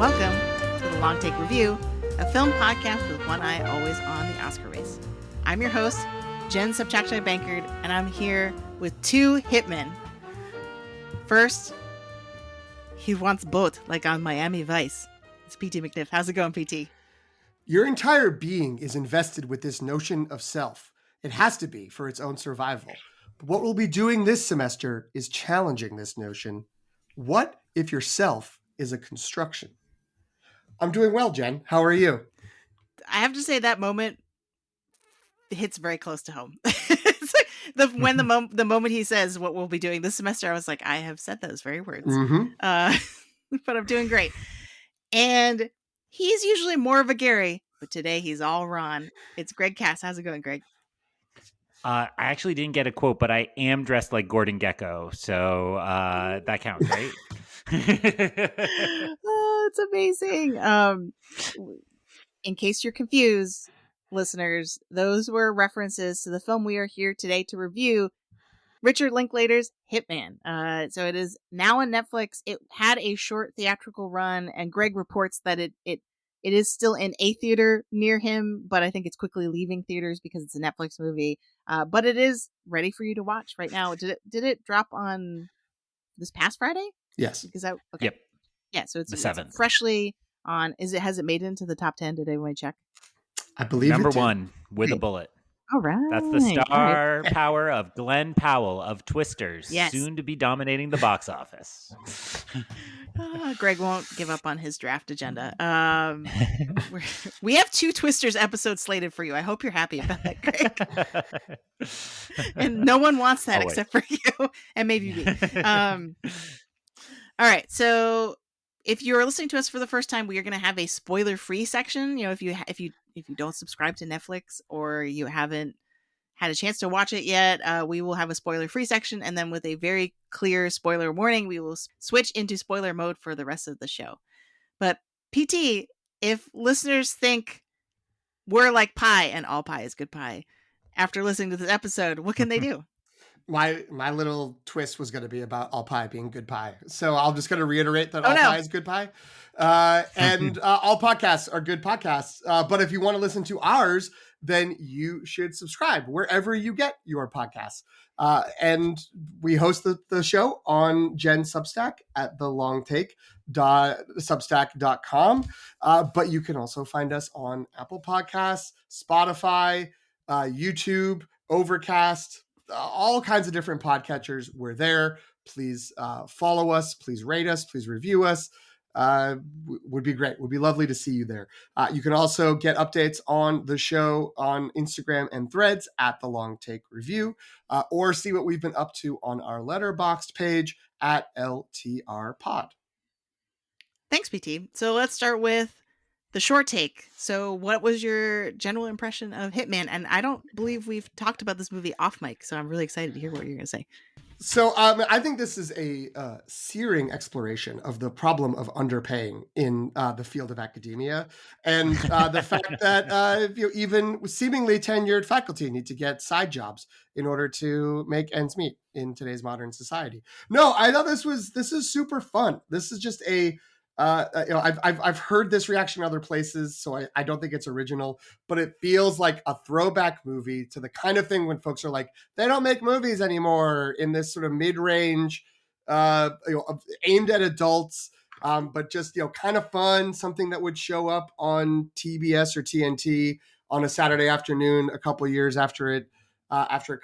welcome to the Long Take Review, a film podcast with one eye always on the Oscar race. I'm your host, Jen Subchakshai Bankard, and I'm here with two hitmen. First, he wants both, like on Miami Vice. It's PT McNiff. How's it going, PT? Your entire being is invested with this notion of self. It has to be for its own survival. But what we'll be doing this semester is challenging this notion. What if your self is a construction? I'm doing well, Jen. How are you? I have to say that moment hits very close to home. It's like the moment he says what we'll be doing this semester, I was like, I have said those very words. But I'm doing great. And he's usually more of a Gary, but today he's all Ron. It's Greg Cass. How's it going, Greg? I actually didn't get a quote, but I am dressed like Gordon Gekko, so that counts, right? Oh, it's amazing. In case you're confused, listeners, those were references to the film we are here today to review, Richard Linklater's Hitman. So it is now on Netflix. It had a short theatrical run, and Greg reports that it is still in a theater near him, but I think it's quickly leaving theaters because it's a Netflix movie. But it is ready for you to watch right now. Did it drop on this past Friday? Yes. Because okay. Yep. Yeah, so it's the 7th. Freshly on. Has it made it into the top 10? Did anyone check? I believe number it did. 1 with a bullet. All right. That's the star power of Glenn Powell of Twisters, yes. Soon to be dominating the box office. Greg won't give up on his draft agenda. We have 2 Twisters episodes slated for you. I hope you're happy about that, Greg. And no one wants that except for you and maybe me. All right. So if you're listening to us for the first time, we are going to have a spoiler-free section. You know, if you don't subscribe to Netflix or you haven't had a chance to watch it yet, we will have a spoiler-free section. And then with a very clear spoiler warning, we will switch into spoiler mode for the rest of the show. But PT, if listeners think we're like pie and all pie is good pie, after listening to this episode, what can they do? My little twist was going to be about all pie being good pie. So I'm just going to reiterate that pie is good pie. And all podcasts are good podcasts. But if you want to listen to ours, then you should subscribe wherever you get your podcasts. And we host the show on Jen's Substack at thelongtake.substack.com. But you can also find us on Apple Podcasts, Spotify, YouTube, Overcast, all kinds of different podcatchers. We're there. Please follow us. Please rate us. Please review us. Would be great. Would be lovely to see you there. You can also get updates on the show on Instagram and Threads at The Long Take Review, or see what we've been up to on our Letterboxd page at LTR Pod. Thanks, PT. So let's start with the short take. So what was your general impression of Hitman? And I don't believe we've talked about this movie off mic, so I'm really excited to hear what you're going to say. So I think this is a searing exploration of the problem of underpaying in the field of academia, and the fact that even seemingly tenured faculty need to get side jobs in order to make ends meet in today's modern society. No, I thought this is super fun. This is just a I've heard this reaction in other places, so I don't think it's original, but it feels like a throwback movie to the kind of thing when folks are like, they don't make movies anymore in this sort of mid-range, aimed at adults, but just, kind of fun, something that would show up on TBS or TNT on a Saturday afternoon a couple of years after it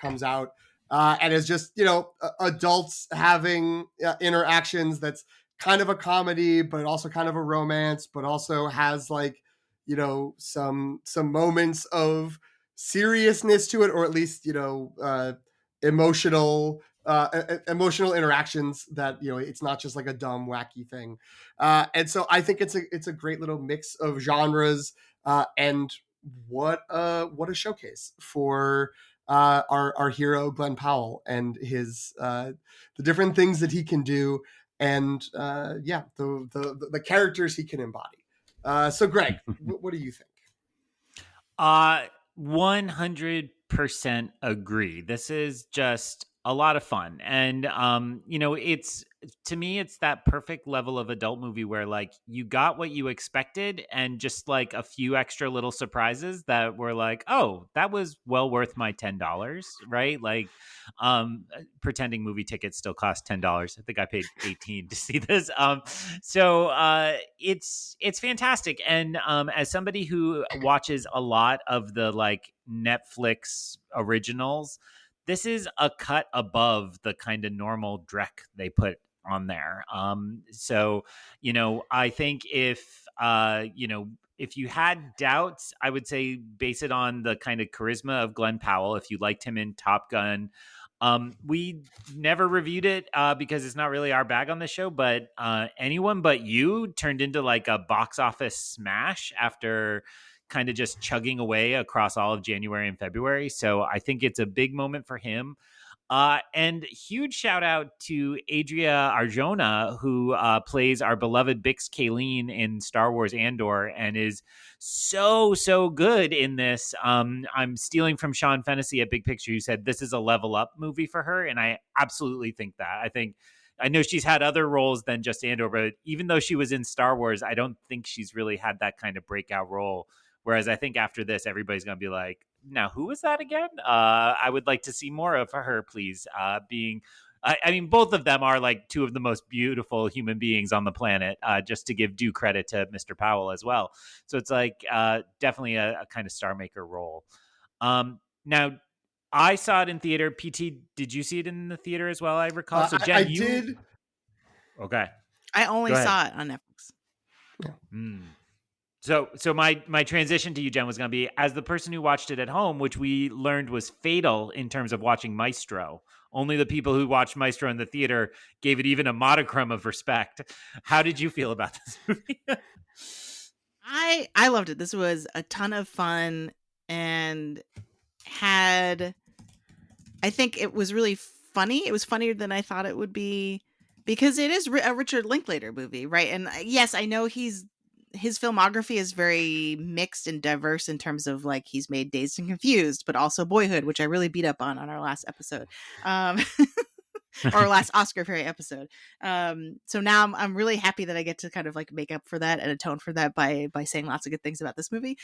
comes out. And it's just, adults having interactions that's kind of a comedy, but also kind of a romance, but also has some moments of seriousness to it, or at least, emotional interactions that, it's not just like a dumb, wacky thing. And so I think it's a great little mix of genres, and what a showcase for our hero, Glenn Powell, and his, the different things that he can do. And the characters he can embody. So, Greg, what do you think? 100% agree. This is just a lot of fun. And, it's, to me, it's that perfect level of adult movie where like you got what you expected and just like a few extra little surprises that were like, oh, that was well worth my $10, right? Like, pretending movie tickets still cost $10. I think I paid 18 to see this. It's fantastic. And as somebody who watches a lot of the like Netflix originals, this is a cut above the kind of normal Drek they put on there. I think if you had doubts, I would say base it on the kind of charisma of Glenn Powell. If you liked him in Top Gun, we never reviewed it because it's not really our bag on the show, but Anyone But You turned into like a box office smash after kind of just chugging away across all of January and February. So I think it's a big moment for him. And huge shout out to Adria Arjona, who plays our beloved Bix Kayleen in Star Wars Andor and is so good in this. I'm stealing from Sean Fennessy at Big Picture, who said this is a level up movie for her. And I absolutely think that. I know she's had other roles than just Andor, but even though she was in Star Wars, I don't think she's really had that kind of breakout role. Whereas I think after this, everybody's going to be like, now, who was that again? I would like to see more of her, please. Both of them are like two of the most beautiful human beings on the planet, just to give due credit to Mr. Powell as well. So it's like definitely a kind of star maker role. Now, I saw it in theater. PT, did you see it in the theater as well? I recall. So Jen, I did. Okay. I only saw it on Netflix. Yeah. So my transition to you, Jen, was going to be as the person who watched it at home, which we learned was fatal in terms of watching Maestro. Only the people who watched Maestro in the theater gave it even a modicum of respect. How did you feel about this movie? I loved it. This was a ton of fun and I think it was really funny. It was funnier than I thought it would be because it is a Richard Linklater movie, right? And yes, I know his filmography is very mixed and diverse in terms of like he's made Dazed and Confused, but also Boyhood, which I really beat up on our last episode, or last Oscar Ferry episode. So now I'm really happy that I get to kind of like make up for that and atone for that by saying lots of good things about this movie.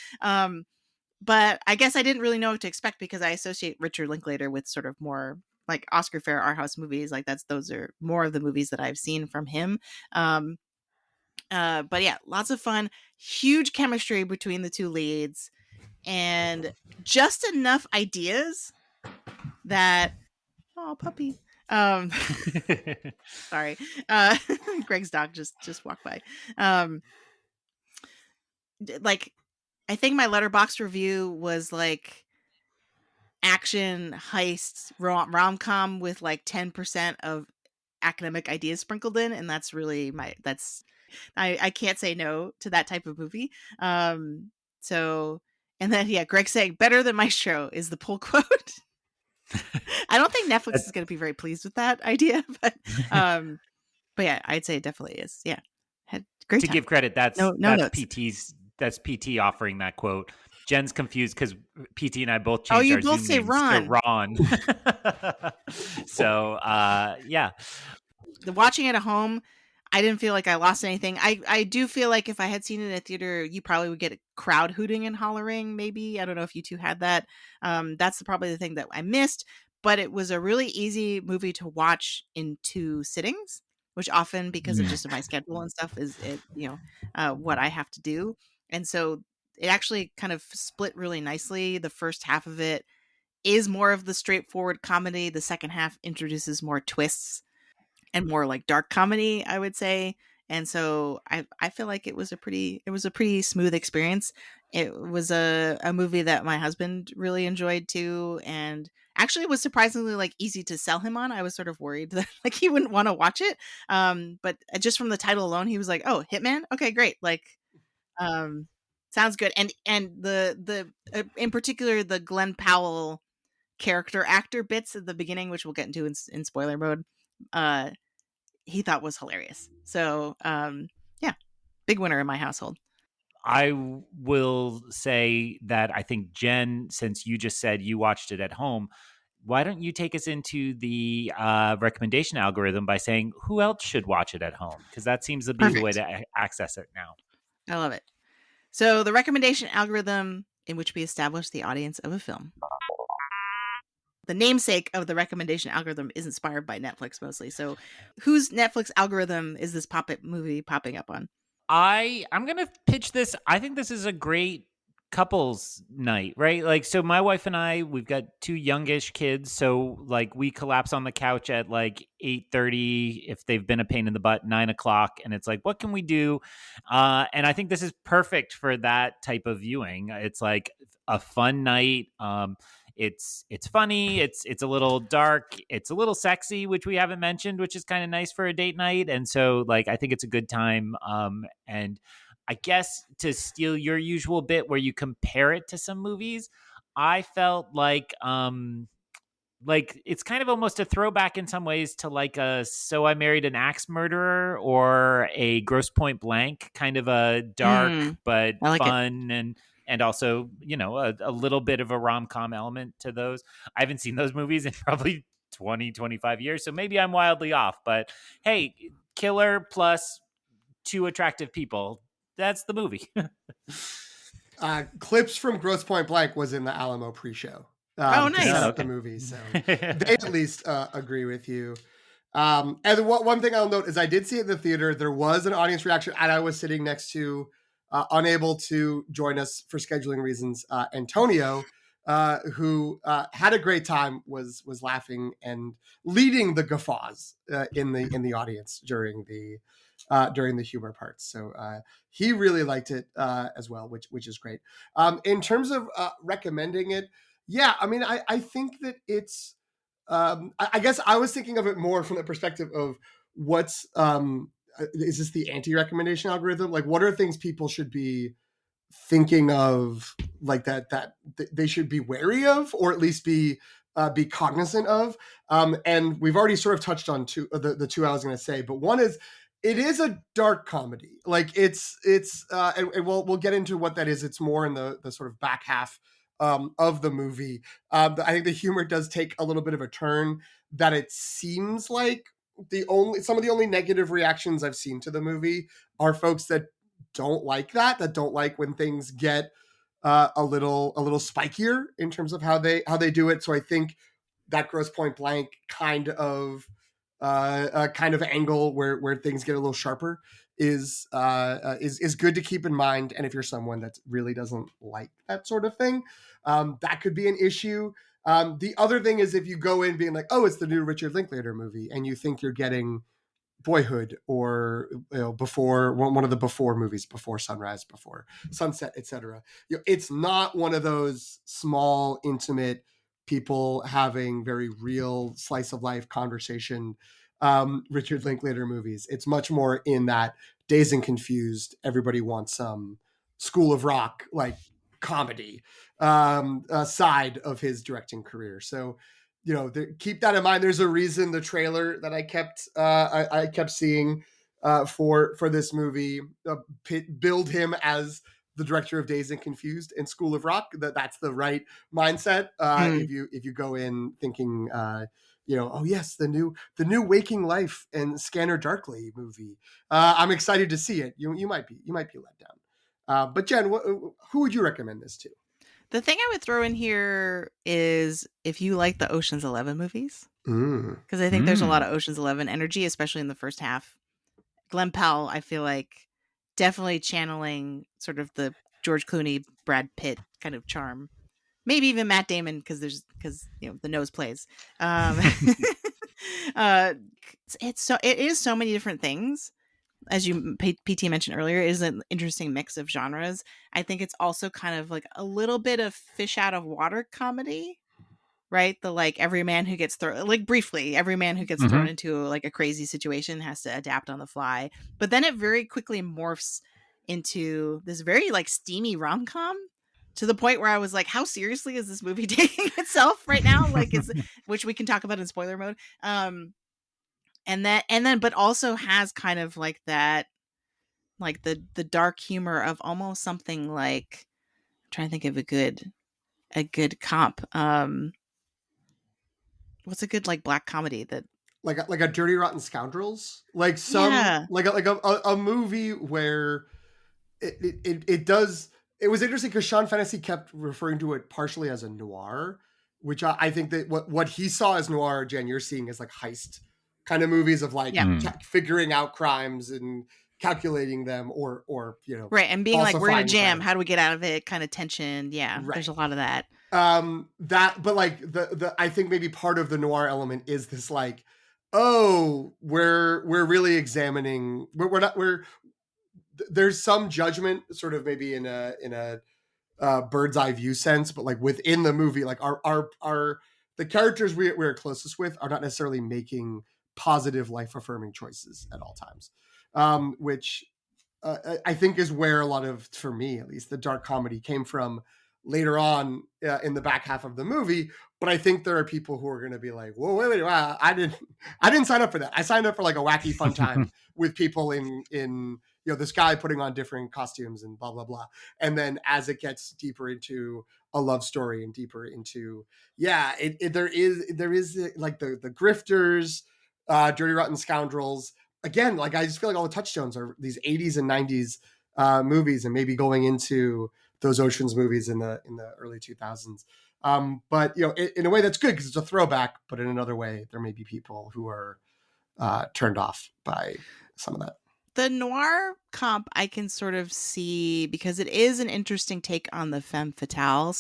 But I guess I didn't really know what to expect because I associate Richard Linklater with sort of more like Oscar Fair art house movies. Like those are more of the movies that I've seen from him. But yeah, lots of fun, huge chemistry between the two leads, and just enough ideas that puppy. Sorry. Greg's dog just walked by. Like I think my Letterboxd review was like action heist rom-com with like 10% of academic ideas sprinkled in, and that's really I can't say no to that type of movie. So, and then Greg saying better than Maestro is the pull quote. I don't think Netflix is going to be very pleased with that idea, but yeah, I'd say it definitely is. Yeah, had great to time. give credit. That's notes. That's PT offering that quote. Jen's confused because PT and I both changed you our both Zoom say names Ron. to Ron. So yeah. The watching it at home, I didn't feel like I lost anything. I do feel like if I had seen it in a theater, you probably would get a crowd hooting and hollering. Maybe I don't know if you two had that. That's probably the thing that I missed. But it was a really easy movie to watch in 2 sittings, which often because of just my schedule and stuff is what I have to do. And so it actually kind of split really nicely. The first half of it is more of the straightforward comedy. The second half introduces more twists and more like dark comedy, I would say. And so I feel like it was a pretty smooth experience. It was a movie that my husband really enjoyed too, and actually was surprisingly like easy to sell him on. I was sort of worried that like he wouldn't want to watch it. But just from the title alone, he was like, "Oh, Hitman? Okay, great." Like sounds good. And the in particular the Glenn Powell character actor bits at the beginning, which we'll get into in spoiler mode, he thought was hilarious. So yeah, big winner in my household. I will say that I think Jen, since you just said you watched it at home, why don't you take us into the recommendation algorithm by saying who else should watch it at home? Because that seems to be the way to access it now. I love it. So the recommendation algorithm in which we establish the audience of a film. The namesake of the recommendation algorithm is inspired by Netflix mostly. So whose Netflix algorithm is this pop-up movie popping up on? I'm going to pitch this. I think this is a great couples night, right? Like, so my wife and I, we've got 2 youngish kids. So like we collapse on the couch at like 8:30 if they've been a pain in the butt, 9:00. And it's like, what can we do? And I think this is perfect for that type of viewing. It's like a fun night. It's funny. It's a little dark. It's a little sexy, which we haven't mentioned, which is kind of nice for a date night. And so like, I think it's a good time. And I guess to steal your usual bit where you compare it to some movies, I felt like it's kind of almost a throwback in some ways to like a So I Married an Axe Murderer or a Grosse Point Blank, kind of a dark but fun and also, you know, a little bit of a rom-com element to those. I haven't seen those movies in probably 25 years, so maybe I'm wildly off, but hey, killer plus 2 attractive people, that's the movie. Clips from Grosse Point Blank was in the Alamo pre-show. Oh, nice. To set up the movie, so they at least agree with you. And one thing I'll note is I did see it in the theater. There was an audience reaction, and I was sitting next to, unable to join us for scheduling reasons, Antonio, who had a great time, was laughing and leading the guffaws in the audience during the humor parts. So he really liked it as well, which is great. In terms of recommending it, yeah, I mean, I think that it's, I guess I was thinking of it more from the perspective of what's, is this the anti-recommendation algorithm? Like, what are things people should be thinking of, like that they should be wary of, or at least be cognizant of? And we've already sort of touched on the 2 I was going to say, but one is, it is a dark comedy. Like it's and we'll get into what that is. It's more in the sort of back half of the movie. I think the humor does take a little bit of a turn that it seems like some of the only negative reactions I've seen to the movie are folks that don't like that don't like when things get a little spikier in terms of how they do it. So I think that Grosse Point Blank kind of angle where things get a little sharper is good to keep in mind. And if you're someone that really doesn't like that sort of thing, that could be an issue. The other thing is if you go in being like, oh, it's the new Richard Linklater movie, and you think you're getting Boyhood or before one of the before movies, Before Sunrise, Before Sunset, etc. It's not one of those small, intimate people having very real slice of life conversation Richard Linklater movies. It's much more in that Dazed and Confused, everybody wants some School of Rock like comedy side of his directing career. So keep that in mind. There's a reason the trailer that I kept seeing for this movie build him as the director of Dazed and Confused and School of Rock. That's the right mindset. If you go in thinking, oh yes, the new Waking Life and Scanner Darkly movie. I'm excited to see it. You might be let down. But Jen, who would you recommend this to? The thing I would throw in here is if you like the Ocean's 11 movies, because I think there's a lot of Ocean's 11 energy, especially in the first half. Glenn Powell, I feel like, definitely channeling sort of the George Clooney, Brad Pitt kind of charm. Maybe even Matt Damon, because the nose plays. It is so many different things. As you PT mentioned earlier, it is an interesting mix of genres. I think it's also kind of like a little bit of fish out of water comedy, right? The like every man who gets thrown into like a crazy situation has to adapt on the fly. But then it very quickly morphs into this very like steamy rom-com to the point where I was like, how seriously is this movie taking itself right now? Like, which we can talk about in spoiler mode. And then, but also has kind of like that, like the dark humor of almost something like, I'm trying to think of a good comp. What's a good like black comedy that like a Dirty Rotten Scoundrels, like some Yeah. like a movie where it does. It was interesting because Sean Fennessy kept referring to it partially as a noir, which I think that what he saw as noir, Jen, you're seeing as like heist kind of movies of like figuring out crimes and calculating them, or right, and being like, we're in a jam, crime. how do we get out of it, kind of tension. There's a lot of that. But like the I think maybe part of the noir element is this like, oh, we're really examining, there's some judgment sort of maybe in a bird's eye view sense, but like within the movie, like our the characters we're closest with are not necessarily making positive life affirming choices at all times, which I think is where a lot of, for me at least, the dark comedy came from later on in the back half of the movie. But I think there are people who are going to be like, whoa, wait, wow, I didn't sign up for that. I signed up for like a wacky fun time with people in this guy putting on different costumes and blah, blah, blah. And then as it gets deeper into a love story and deeper into, there is like the grifters, Dirty Rotten Scoundrels. Again, like I just feel like all the touchstones are these 80s and 90s movies, and maybe going into those Ocean's movies in the early 2000s. But in a way that's good because it's a throwback, but in another way, there may be people who are turned off by some of that. The noir comp I can sort of see because it is an interesting take on the femme fatale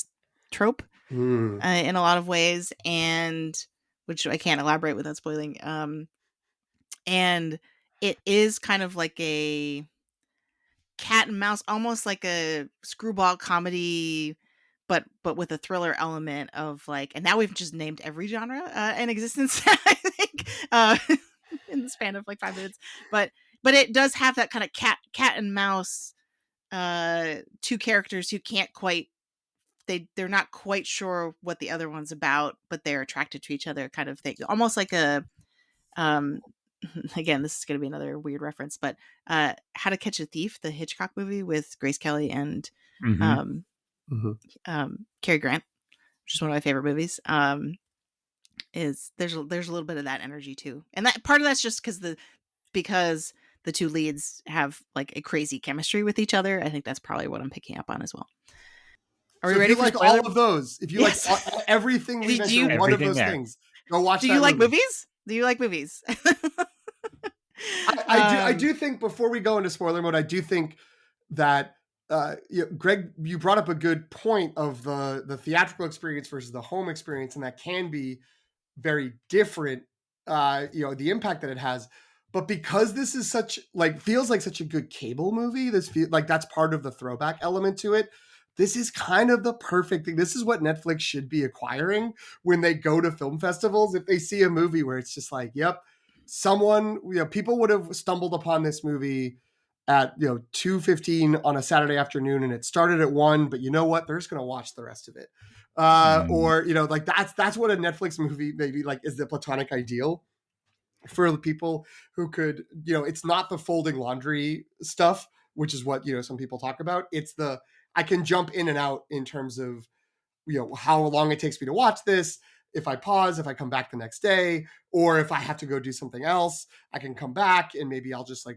trope in a lot of ways, and which I can't elaborate without spoiling. And it is kind of like a cat and mouse, almost like a screwball comedy, but with a thriller element of like, and now we've just named every genre in existence, I think, in the span of like 5 minutes. But it does have that kind of cat and mouse, two characters who can't quite, they're not quite sure what the other one's about, but they're attracted to each other kind of thing. Almost like a, again, this is going to be another weird reference, but How to Catch a Thief, the Hitchcock movie with Grace Kelly and Cary Grant, which is one of my favorite movies. Is there's a little bit of that energy too, and that part of that's just because the two leads have like a crazy chemistry with each other. I think that's probably what I'm picking up on as well. Are we ready for like all of those? If you like everything we mentioned, one of those things, go watch. Do you like movies? Do you like movies? I do think, before we go into spoiler mode, I do think that Greg, you brought up a good point of the theatrical experience versus the home experience, and that can be very different. The impact that it has. But because this is feels like such a good cable movie, that's part of the throwback element to it. This is kind of the perfect thing. This is what Netflix should be acquiring when they go to film festivals. If they see a movie where it's just like, yep, someone, people would have stumbled upon this movie at 2:15 on a Saturday afternoon, and it started at 1, but you know what? They're just going to watch the rest of it. Or that's what a Netflix movie maybe like is the platonic ideal for the people who could, it's not the folding laundry stuff, which is what, some people talk about. It's I can jump in and out in terms of, how long it takes me to watch this. If I pause, if I come back the next day, or if I have to go do something else, I can come back and maybe I'll just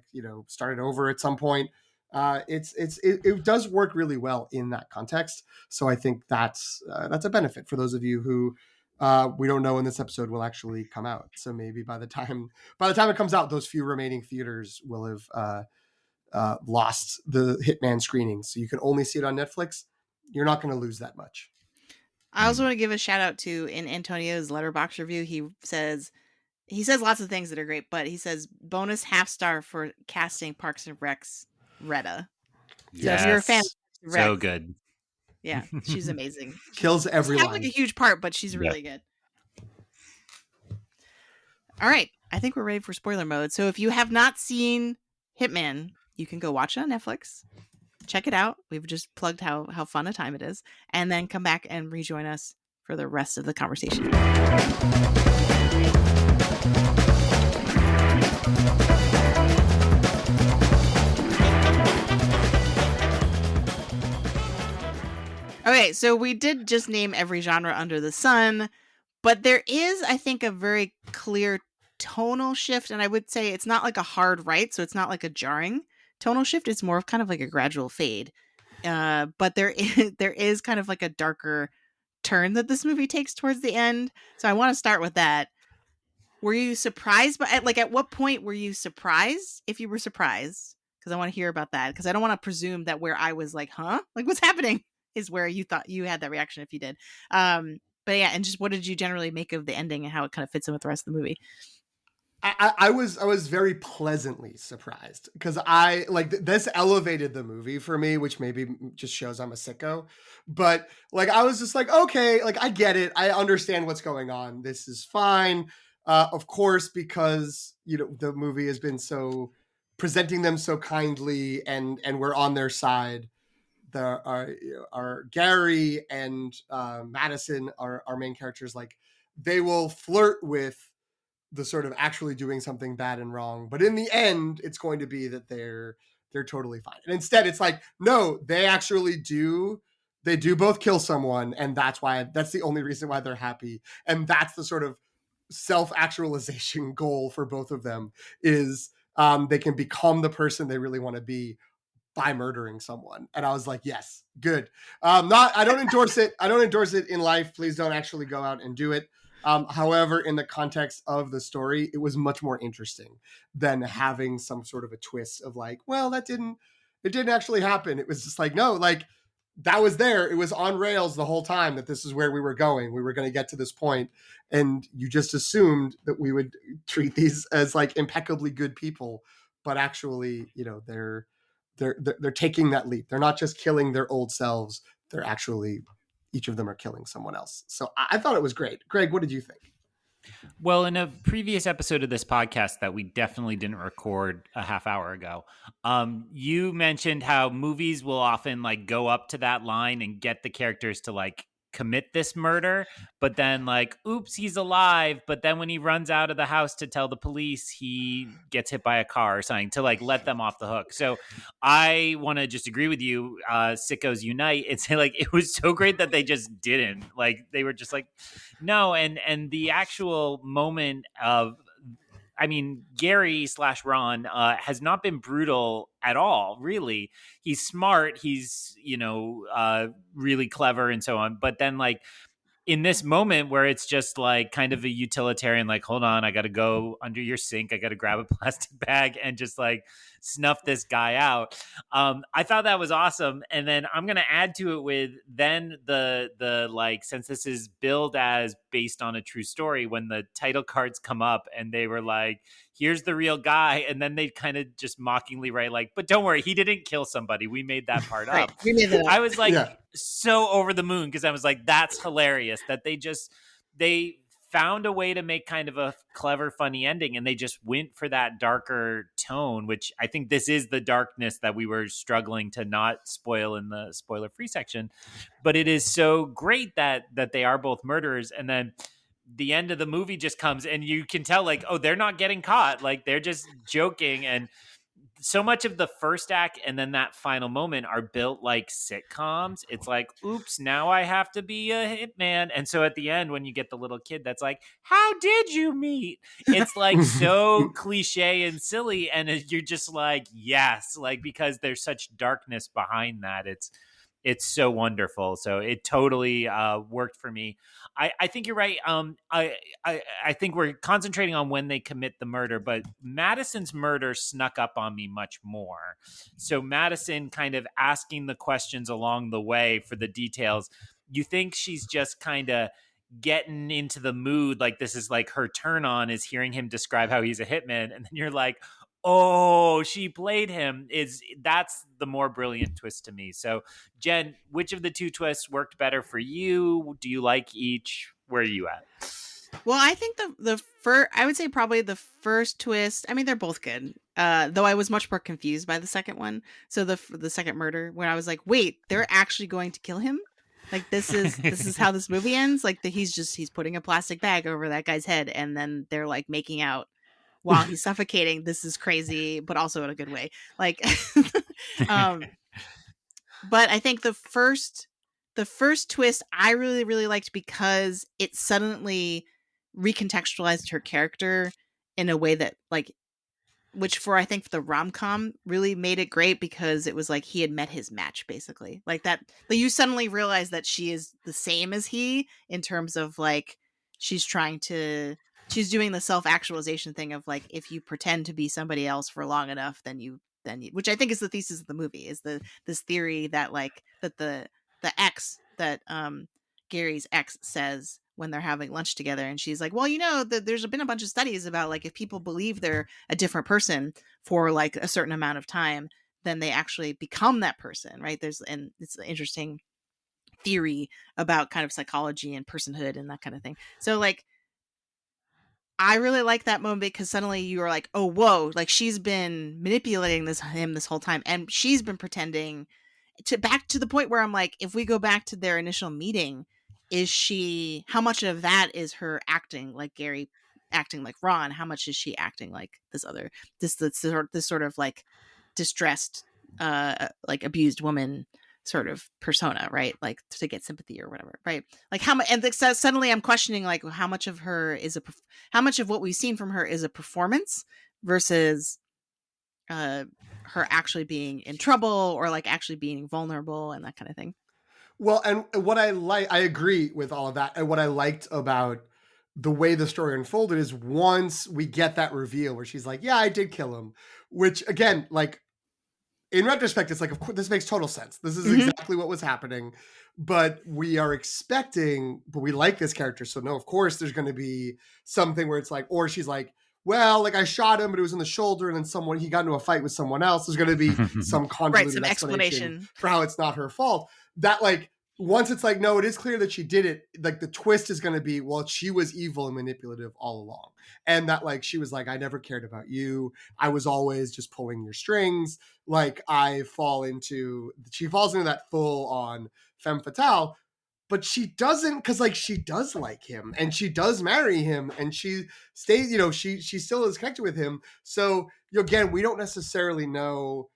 start it over at some point. It does work really well in that context. So I think that's a benefit for those of you who we don't know when this episode will actually come out. So maybe by the time it comes out, those few remaining theaters will have lost the Hitman screenings. So you can only see it on Netflix. You're not going to lose that much. I also want to give a shout out to, in Antonio's Letterboxd review, he says lots of things that are great, but he says bonus half-star for casting Parks and Rec's Retta. Yes. So if you're a fan of Parks and Rec, so good. Yeah, she's amazing. Kills everyone. She's not like a huge part, but she's really good. All right, I think we're ready for spoiler mode. So if you have not seen Hitman, you can go watch it on Netflix. Check it out. We've just plugged how fun a time it is, and then come back and rejoin us for the rest of the conversation. Okay, so we did just name every genre under the sun, But there is, I think, a very clear tonal shift, and I would say it's not like a hard right, so it's not like a jarring tonal shift. It's more of kind of like a gradual fade. But there is kind of like a darker turn that this movie takes towards the end. So I want to start with that. Were you surprised by, like, at what point were you surprised? If you were surprised, because I want to hear about that. Because I don't want to presume that where I was like, huh, like what's happening, is where you thought you had that reaction if you did. But yeah, and just what did you generally make of the ending and how it kind of fits in with the rest of the movie? I was very pleasantly surprised because I like this elevated the movie for me, which maybe just shows I'm a sicko. But like I was just like, okay, like I get it, I understand what's going on. This is fine. Of course, because the movie has been so presenting them so kindly, and we're on their side. Our Gary and Madison, our main characters, like they will flirt with the sort of actually doing something bad and wrong, but in the end it's going to be that they're totally fine. And instead it's like, no, they do both kill someone, and that's the only reason why they're happy. And that's the sort of self-actualization goal for both of them, is they can become the person they really want to be by murdering someone. And I was like, yes, good. I don't endorse it. I don't endorse it in life. Please don't actually go out and do it. However, in the context of the story, it was much more interesting than having some sort of a twist of like, well, it didn't actually happen. It was just like, no, like that was there. It was on rails the whole time that this is where we were going. We were going to get to this point, and you just assumed that we would treat these as like impeccably good people, but actually, they're taking that leap. They're not just killing their old selves. They're actually, each of them are killing someone else. So I thought it was great. Greg, what did you think? Well, in a previous episode of this podcast that we definitely didn't record a half hour ago, you mentioned how movies will often like go up to that line and get the characters to like commit this murder, but then like, oops, he's alive. But then when he runs out of the house to tell the police, he gets hit by a car or something to like let them off the hook. So I want to just agree with you, sickos unite, and say like it was so great that they just didn't. Like they were just like, no. And the actual moment of, I mean, Gary / Ron has not been brutal at all, really. He's smart. He's, really clever and so on. But then like in this moment where it's just like kind of a utilitarian, like, hold on, I got to go under your sink. I got to grab a plastic bag and just like snuff this guy out. I thought that was awesome. And then I'm going to add to it with then the like, since this is billed as based on a true story, when the title cards come up and they were like, here's the real guy. And then they kind of just mockingly write like, but don't worry, he didn't kill somebody. We made that part Right. up. We made that up. I was like, so over the moon, because I was like, that's hilarious that they found a way to make kind of a clever, funny ending, and they just went for that darker tone, which I think this is the darkness that we were struggling to not spoil in the spoiler-free section. But it is so great that they are both murderers, and then the end of the movie just comes and you can tell like, oh, they're not getting caught, like they're just joking. And so much of the first act and then that final moment are built like sitcoms. It's like, oops, now I have to be a hitman. And so at the end, when you get the little kid that's like, how did you meet? It's like so cliche and silly. And you're just like, yes, like, because there's such darkness behind that. It's so wonderful. So it totally worked for me. I think you're right. I think we're concentrating on when they commit the murder, but Madison's murder snuck up on me much more. So Madison kind of asking the questions along the way for the details. You think she's just kind of getting into the mood, like this is like her turn on is hearing him describe how he's a hitman, and then you're like, oh, she played him. That's the more brilliant twist to me. So Jen, which of the two twists worked better for you? Do you like each? Where are you at? Well, I think the first, I would say probably the first twist. I mean, they're both good. Though I was much more confused by the second one. So the second murder, when I was like, wait, they're actually going to kill him? Like this is how this movie ends? Like he's putting a plastic bag over that guy's head, and then they're like making out while he's suffocating. This is crazy, but also in a good way. Like, but I think the first the first twist I really, really liked because it suddenly recontextualized her character in a way that, like, which for I think the rom-com really made it great, because it was like he had met his match, basically. Like that, like you suddenly realize that she is the same as he in terms of like she's doing the self-actualization thing of like, if you pretend to be somebody else for long enough, then you which I think is the thesis of the movie, is this theory that like that the ex that Gary's ex says when they're having lunch together, and she's like, well, there's been a bunch of studies about like if people believe they're a different person for like a certain amount of time, then they actually become that person, right? And it's an interesting theory about kind of psychology and personhood and that kind of thing. So like I really like that moment, because suddenly you are like, oh whoa, like she's been manipulating him this whole time, and she's been pretending to, back to the point where I'm like, if we go back to their initial meeting, how much of that is her acting like Gary, acting like Ron? How much is she acting like this sort of like distressed, like abused woman sort of persona, right? Like to get sympathy or whatever, right? Like how much, and so suddenly I'm questioning like how much of how much of what we've seen from her is a performance versus her actually being in trouble or like actually being vulnerable and that kind of thing. Well, and what I agree with all of that. And what I liked about the way the story unfolded is once we get that reveal where she's like, yeah, I did kill him, which again, like in retrospect, it's like, of course, this makes total sense. This is exactly what was happening, but we like this character. So no, of course there's going to be something where it's like, or she's like, well, like I shot him, but it was in the shoulder, and then he got into a fight with someone else. There's going to be some convoluted some explanation for how it's not her fault. That like, once it's like, no, it is clear that she did it. Like the twist is going to be, well, she was evil and manipulative all along. And that like, she was like, I never cared about you. I was always just pulling your strings. Like she falls into that full on femme fatale, but she doesn't, because like she does like him and she does marry him and she stays, she still is connected with him. So again, we don't necessarily know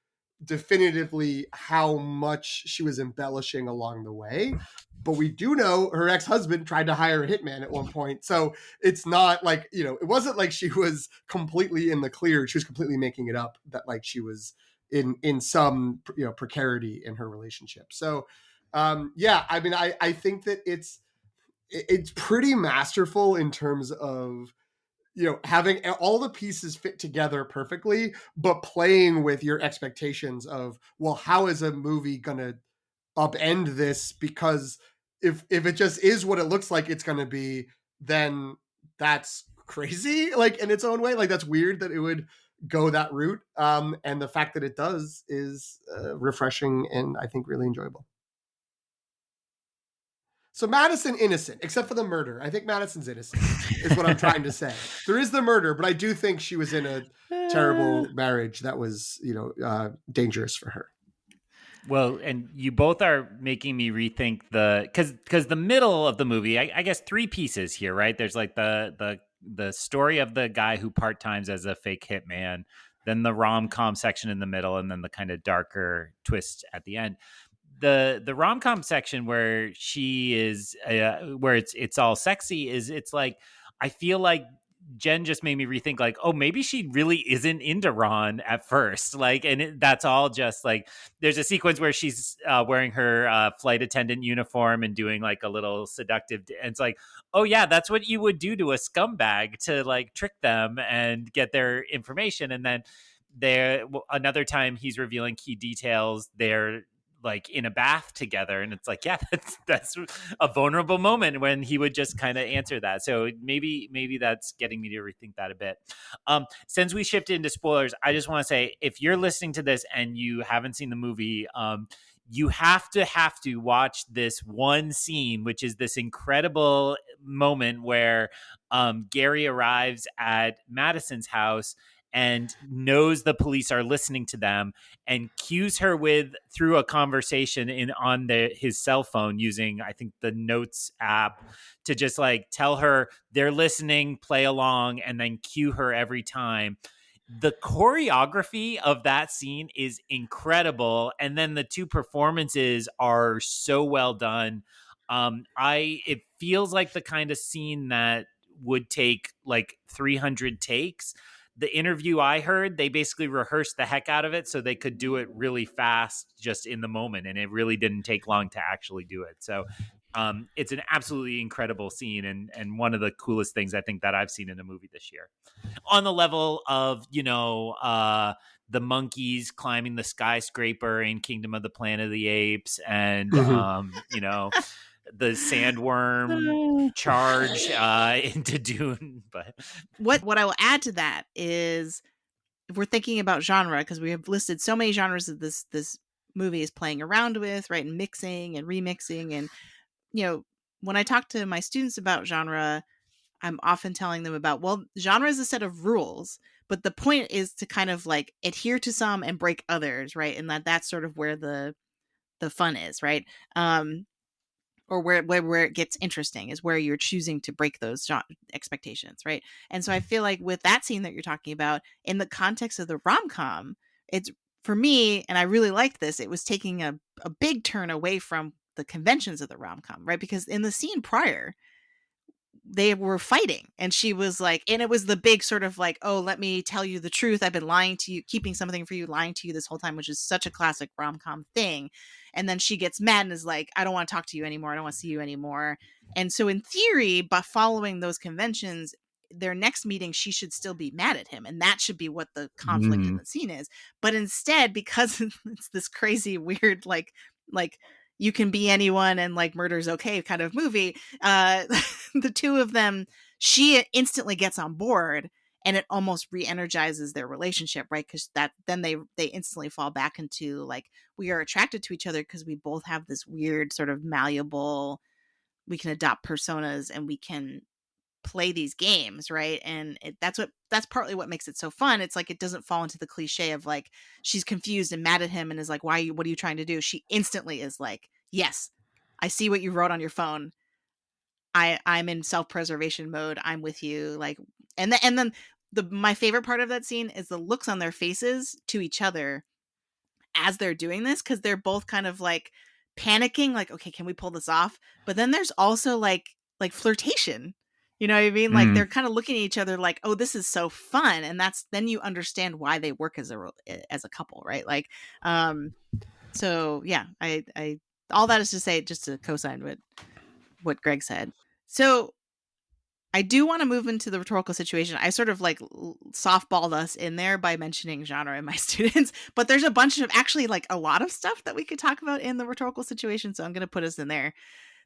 definitively how much she was embellishing along the way, but we do know her ex-husband tried to hire a hitman at one point. So it's not like, it wasn't like she was completely in the clear. She was completely making it up that like she was in some precarity in her relationship. So yeah, I mean, I think that it's pretty masterful in terms of having all the pieces fit together perfectly, but playing with your expectations of, well, how is a movie gonna upend this? Because if it just is what it looks like it's gonna be, then that's crazy, like in its own way. Like that's weird that it would go that route. And the fact that it does is refreshing and I think really enjoyable. So Madison innocent, except for the murder. I think Madison's innocent is what I'm trying to say. There is the murder, but I do think she was in a terrible marriage that was, dangerous for her. Well, and you both are making me rethink because the middle of the movie, I guess 3 pieces here, right? There's like the story of the guy who part-times as a fake hitman, then the rom-com section in the middle, and then the kind of darker twist at the end. The rom-com section where she is where it's all sexy it's like, I feel like Jen just made me rethink like, oh, maybe she really isn't into Ron at first. Like, and that's all just like, there's a sequence where she's wearing her flight attendant uniform and doing like a little seductive. And it's like, oh yeah, that's what you would do to a scumbag to like trick them and get their information. And then another time he's revealing key details. They're like in a bath together, and it's like, yeah, that's a vulnerable moment when he would just kind of answer that. So maybe that's getting me to rethink that a bit. Since we shifted into spoilers, I just want to say, if you're listening to this and you haven't seen the movie, you have to watch this one scene, which is this incredible moment where Gary arrives at Madison's house and knows the police are listening to them, and cues her through a conversation on his cell phone using, I think, the Notes app, to just like tell her they're listening, play along, and then cue her every time. the choreography of that scene is incredible, and then the two performances are so well done. It feels like the kind of scene that would take like 300 takes. The interview I heard, they basically rehearsed the heck out of it so they could do it really fast just in the moment, and it really didn't take long to actually do it. So it's an absolutely incredible scene, and one of the coolest things I think that I've seen in a movie this year. On the level of, the monkeys climbing the skyscraper in Kingdom of the Planet of the Apes, and the sandworm charge into Dune. But what I will add to that is, if we're thinking about genre, because we have listed so many genres that this movie is playing around with, right, and mixing and remixing, and when I talk to my students about genre, I'm often telling them about, well, genre is a set of rules, but the point is to kind of like adhere to some and break others, right? And that's sort of where the fun is, right? Or where it gets interesting is where you're choosing to break those expectations, right? And so I feel like with that scene that you're talking about, in the context of the rom-com, it's, for me, and I really liked this, it was taking a big turn away from the conventions of the rom-com, right? Because in the scene prior, they were fighting, and she was like, and it was the big sort of like, oh, let me tell you the truth, I've been lying to you, keeping something for you, lying to you this whole time, which is such a classic rom-com thing. And then she gets mad and is like, I don't want to talk to you anymore, I don't want to see you anymore. And so in theory, by following those conventions, their next meeting, she should still be mad at him, and that should be what the conflict in the scene is. But instead, because it's this crazy weird like you can be anyone and like murder's okay kind of movie, the two of them, she instantly gets on board, and it almost re-energizes their relationship, right? Because then they instantly fall back into like, we are attracted to each other because we both have this weird sort of malleable, we can adopt personas and we can play these games, right? And that's partly what makes it so fun. It's like, it doesn't fall into the cliche of like, she's confused and mad at him and is like, what are you trying to do? She instantly is like, yes, I see what you wrote on your phone, I'm in self-preservation mode, I'm with you. Like, and then my favorite part of that scene is the looks on their faces to each other as they're doing this, because they're both kind of like panicking, like, okay, can we pull this off? But then there's also like flirtation, you know what I mean? Like, they're kind of looking at each other like, oh, this is so fun. And then you understand why they work as a couple, right? Like, so yeah, I all that is to say, just to co-sign what Greg said. So I do want to move into the rhetorical situation. I sort of like softballed us in there by mentioning genre in my students, but there's a bunch of, actually like a lot of stuff that we could talk about in the rhetorical situation. So I'm going to put us in there.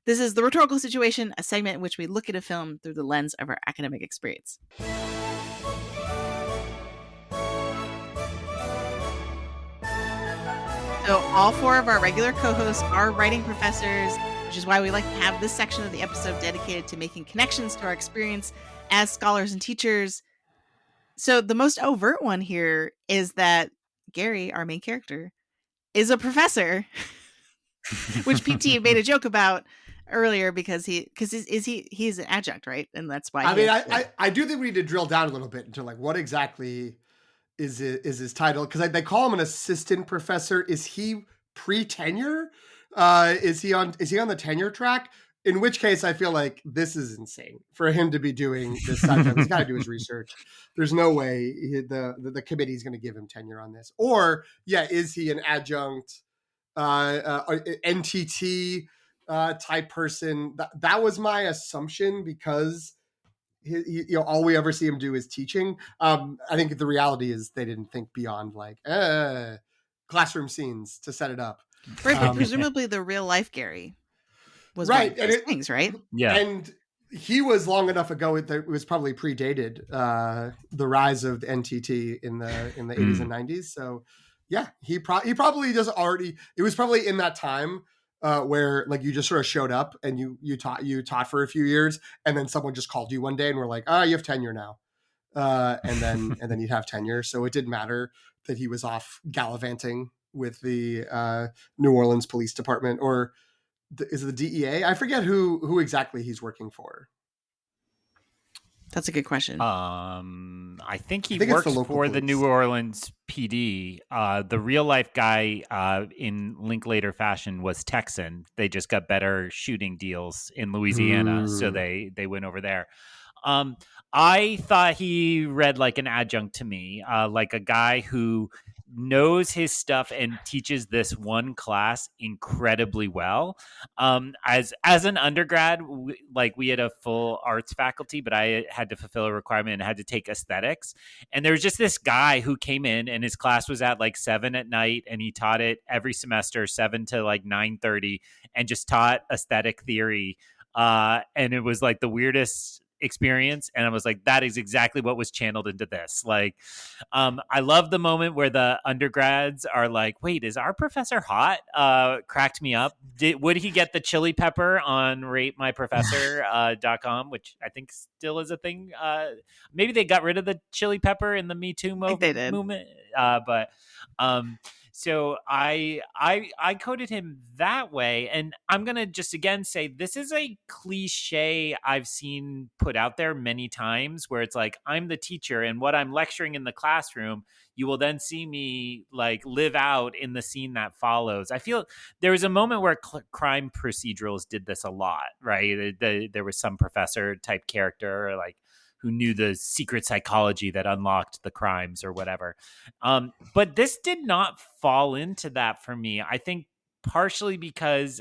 This is the rhetorical situation, a segment in which we look at a film through the lens of our academic experience. So all four of our regular co-hosts are writing professors, which is why we like to have this section of the episode dedicated to making connections to our experience as scholars and teachers. So the most overt one here is that Gary, our main character, is a professor, which PT made a joke about earlier because he's an adjunct, right? And that's why. I do think we need to drill down a little bit into like what exactly is his title, because they call him an assistant professor. Is he pre-tenure? Is he on the tenure track? In which case, I feel like this is insane for him to be doing this side job. He's got to do his research. There's no way the committee is going to give him tenure on this. Or, yeah, is he an adjunct NTT type person? That was my assumption, because all we ever see him do is teaching. I think the reality is they didn't think beyond like classroom scenes to set it up. Right, but presumably the real life Gary was right, one of those things, right? Yeah, and he was long enough ago that it was probably predated the rise of the NTT in the 80s and 90s. So yeah, he probably just already. It was probably in that time where like you just sort of showed up and you taught for a few years, and then someone just called you one day and were like, you have tenure now, and then you'd have tenure. So it didn't matter that he was off gallivanting with the New Orleans Police Department, or is it the DEA? I forget who exactly he's working for. That's a good question. I think he I think it's the works local for the police. New Orleans PD. The real life guy in Linklater fashion was Texan. They just got better shooting deals in Louisiana, so they went over there. Um, I thought he read like an adjunct to me, like a guy who knows his stuff and teaches this one class incredibly well. As an undergrad, we had a full arts faculty, but I had to fulfill a requirement and had to take aesthetics. And there was just this guy who came in, and his class was at like 7 at night, and he taught it every semester 7 to like 9:30, and just taught aesthetic theory. And it was like the weirdest experience, and I was like, that is exactly what was channeled into this. Like, I love the moment where the undergrads are like, wait, is our professor hot? Cracked me up. Would he get the chili pepper on ratemyprofessor.com, which I think still is a thing. Maybe they got rid of the chili pepper in the Me Too I think they did. movement. But so I coded him that way, and I'm gonna just again say this is a cliche I've seen put out there many times, where it's like, I'm the teacher, and what I'm lecturing in the classroom, you will then see me like live out in the scene that follows. I feel there was a moment where crime procedurals did this a lot, right? There was some professor type character, or like who knew the secret psychology that unlocked the crimes or whatever. But this did not fall into that for me. I think partially because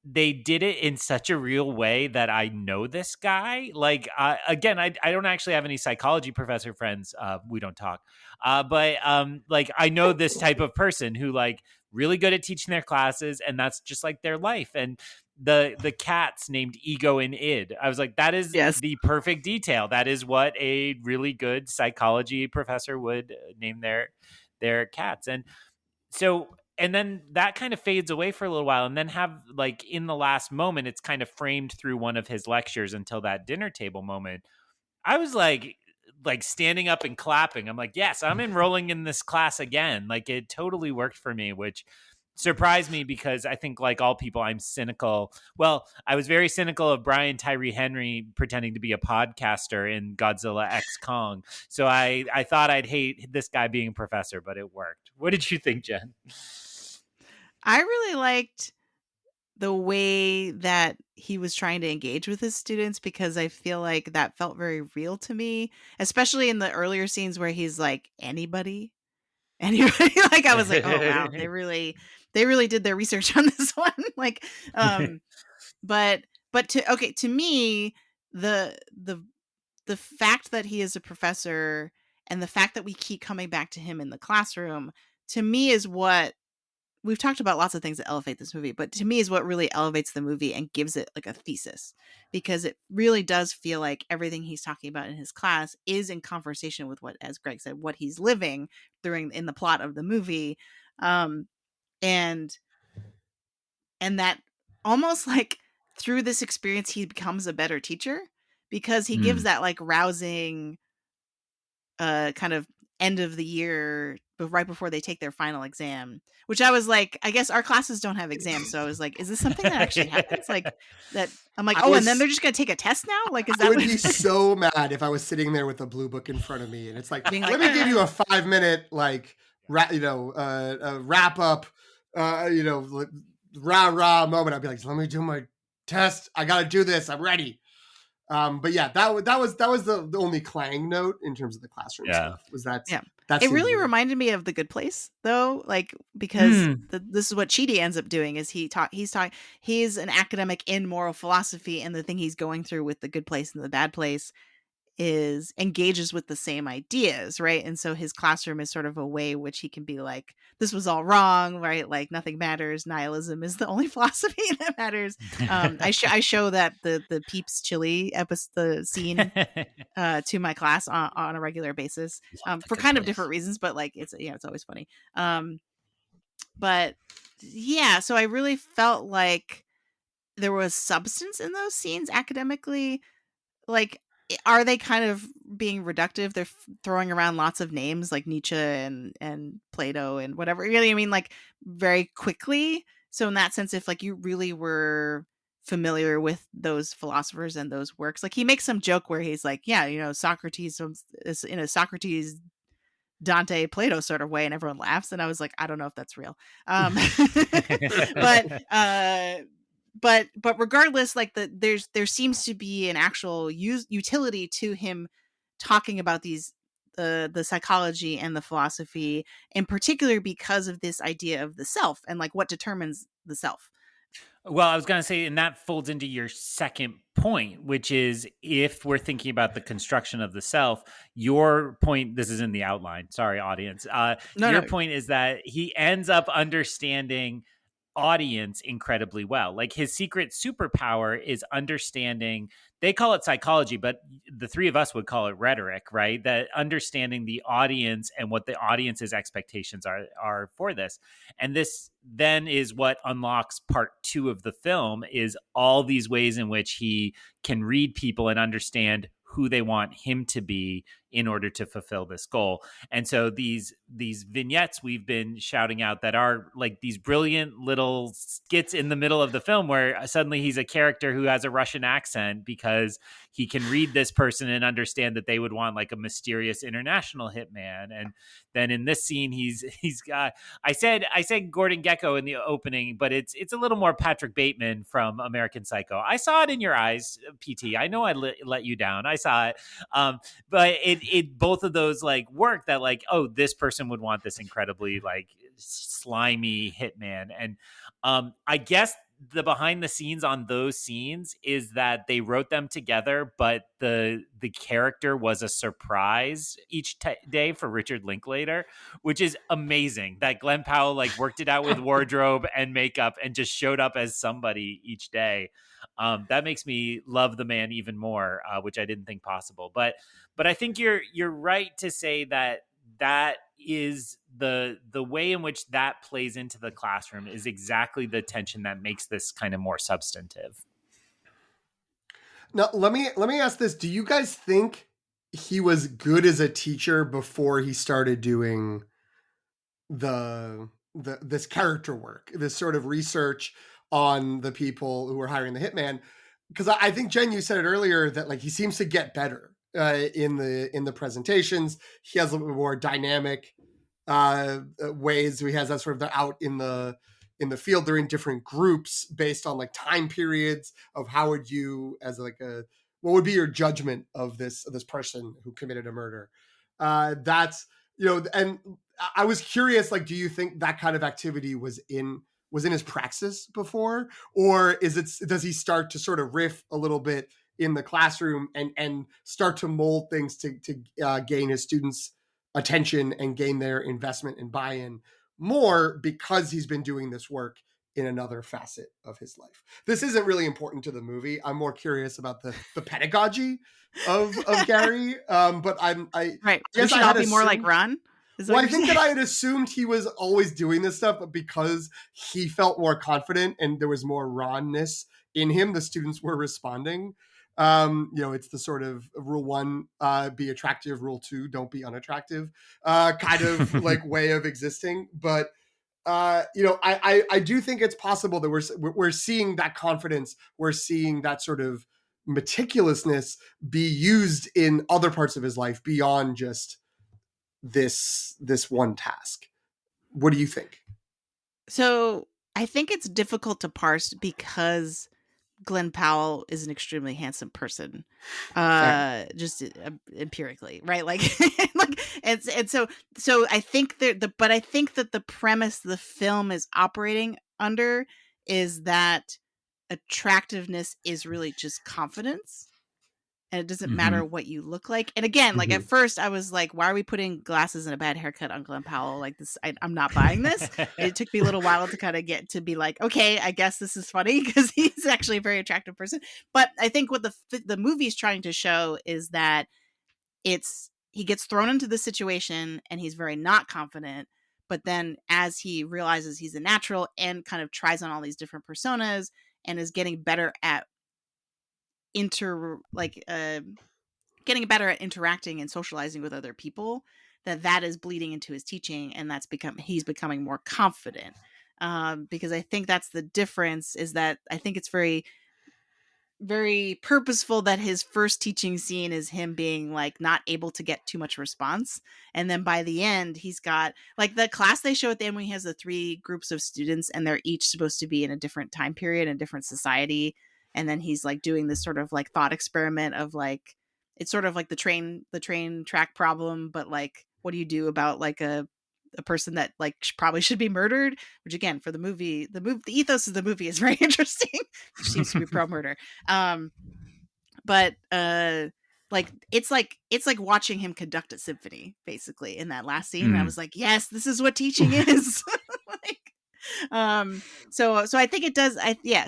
they did it in such a real way that I know this guy. Like, again, I don't actually have any psychology professor friends. We don't talk. But like, I know this type of person who like really good at teaching their classes, and that's just like their life. And the cats named Ego and Id, I was like, that is Yes. the perfect detail. That is what a really good psychology professor would name their cats. And so, and then that kind of fades away for a little while, and then have like in the last moment, it's kind of framed through one of his lectures until that dinner table moment. I was like standing up and clapping. I'm like, yes, I'm enrolling in this class again. Like, it totally worked for me, which surprised me because I think, like all people, I'm cynical. Well, I was very cynical of Brian Tyree Henry pretending to be a podcaster in Godzilla X Kong. So I thought I'd hate this guy being a professor, but it worked. What did you think, Jen? I really liked the way that he was trying to engage with his students, because I feel like that felt very real to me, especially in the earlier scenes where he's like, anybody. Like, I was like, oh wow, they really did their research on this one. Like, but to me, the fact that he is a professor, and the fact that we keep coming back to him in the classroom, to me is what we've talked about. Lots of things that elevate this movie, but to me is what really elevates the movie and gives it like a thesis, because it really does feel like everything he's talking about in his class is in conversation with what, as Greg said, what he's living during in the plot of the movie. And that almost like through this experience he becomes a better teacher, because he gives that like rousing kind of end of the year, but right before they take their final exam, which I was like, I guess our classes don't have exams, so I was like, is this something that actually happens? Like, that I'm like, and then they're just gonna take a test now? Like, is that I would be so mad if I was sitting there with a blue book in front of me and it's like, let me give you a 5-minute like wrap up, rah moment. I'd be like, let me do my test. I gotta do this. I'm ready. But yeah, that was the only clang note in terms of the classroom stuff. Was that? Yeah. That it really reminded me of The Good Place, though, like, because this is what Chidi ends up doing is he's an academic in moral philosophy, and the thing he's going through with The Good Place and The Bad Place is engages with the same ideas, right? And so his classroom is sort of a way which he can be like, this was all wrong, right? Like, nothing matters. Nihilism is the only philosophy that matters. I show that the Peeps Chili episode, the scene, to my class on a regular basis, for kind of different reasons, but like, it's always funny. But yeah, so I really felt like there was substance in those scenes academically. Like, are they kind of being reductive? They're throwing around lots of names like Nietzsche and Plato and whatever. Really, I mean, like, very quickly. So in that sense, if like you really were familiar with those philosophers and those works. Like he makes some joke where he's like, yeah, you know, Socrates is in a Socrates, Dante, Plato sort of way, and everyone laughs. And I was like, I don't know if that's real. But regardless, like there seems to be an actual utility to him talking about these the psychology and the philosophy, in particular because of this idea of the self and like what determines the self. Well, I was going to say, and that folds into your second point, which is if we're thinking about the construction of the self, your point, this is in the outline. Sorry, audience. Your point is that he ends up understanding audience incredibly well. Like his secret superpower is understanding, they call it psychology, but the three of us would call it rhetoric, right? That understanding the audience and what the audience's expectations are for this. And this then is what unlocks part 2 of the film, is all these ways in which he can read people and understand who they want him to be in order to fulfill this goal. And so these vignettes we've been shouting out that are like these brilliant little skits in the middle of the film where suddenly he's a character who has a Russian accent because he can read this person and understand that they would want like a mysterious international hitman. And then in this scene, he's got, I said Gordon Gekko in the opening, but it's a little more Patrick Bateman from American Psycho. I saw it in your eyes, PT. I know I let you down. I saw it. But it both of those like work that like, oh, this person would want this incredibly like slimy hitman. And I guess the behind the scenes on those scenes is that they wrote them together, but the character was a surprise each day for Richard Linklater, which is amazing that Glenn Powell like worked it out with wardrobe and makeup and just showed up as somebody each day. That makes me love the man even more, which I didn't think possible. But I think you're right to say that is the way in which that plays into the classroom is exactly the tension that makes this kind of more substantive. Now, let me ask this. Do you guys think he was good as a teacher before he started doing this character work, this sort of research on the people who were hiring the hitman? Because I think, Jen, you said it earlier that like he seems to get better in the presentations. He has a little bit more dynamic ways. He has that sort of they're out in the field. They're in different groups based on like time periods of how would you as like what would be your judgment of this person who committed a murder? That's, you know, and I was curious, like, do you think that kind of activity was in his praxis before, or does he start to sort of riff a little bit in the classroom and start to mold things to gain his students' attention and gain their investment and buy-in more because he's been doing this work in another facet of his life? This isn't really important to the movie. I'm more curious about the pedagogy of Gary. But I right. guess we should all be more like Ron. Well, I think that I had assumed he was always doing this stuff, but because he felt more confident and there was more Ron-ness in him, the students were responding. You know, it's the sort of rule 1, be attractive, rule 2, don't be unattractive, kind of like way of existing. But you know, I do think it's possible that we're seeing that confidence, we're seeing that sort of meticulousness be used in other parts of his life beyond just this one task. What do you think? So I think it's difficult to parse because Glenn Powell is an extremely handsome person, just empirically, right? Like, and so I think but I think that the premise the film is operating under is that attractiveness is really just confidence. And it doesn't matter what you look like. And again, like at first I was like, why are we putting glasses and a bad haircut on Glenn Powell? Like this, I'm not buying this. It took me a little while to kind of get to be like, okay, I guess this is funny because he's actually a very attractive person. But I think what the movie's trying to show is that he gets thrown into the situation and he's very not confident. But then as he realizes he's a natural and kind of tries on all these different personas and is getting better at getting better at interacting and socializing with other people, that is bleeding into his teaching, and he's becoming more confident. Because I think that's the difference, is that I think it's very very purposeful that his first teaching scene is him being like not able to get too much response, and then by the end he's got like the class they show at the end when he has the 3 groups of students and they're each supposed to be in a different time period and different society, and then he's like doing this sort of like thought experiment of like it's sort of like the train track problem, but like what do you do about like a person that like probably should be murdered, which again for the ethos of the movie is very interesting, which seems to be pro murder. But like it's like watching him conduct a symphony basically in that last scene. And I was like, yes, this is what teaching is. Like, so I think it does.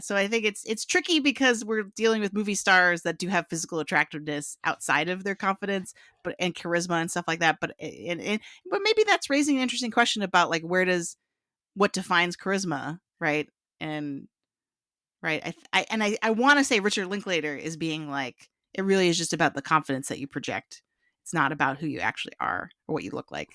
So I think it's tricky because we're dealing with movie stars that do have physical attractiveness outside of their confidence, but and charisma and stuff like that. But but maybe that's raising an interesting question about like what defines charisma, right? And right, I want to say Richard Linklater is being like it really is just about the confidence that you project. It's not about who you actually are or what you look like.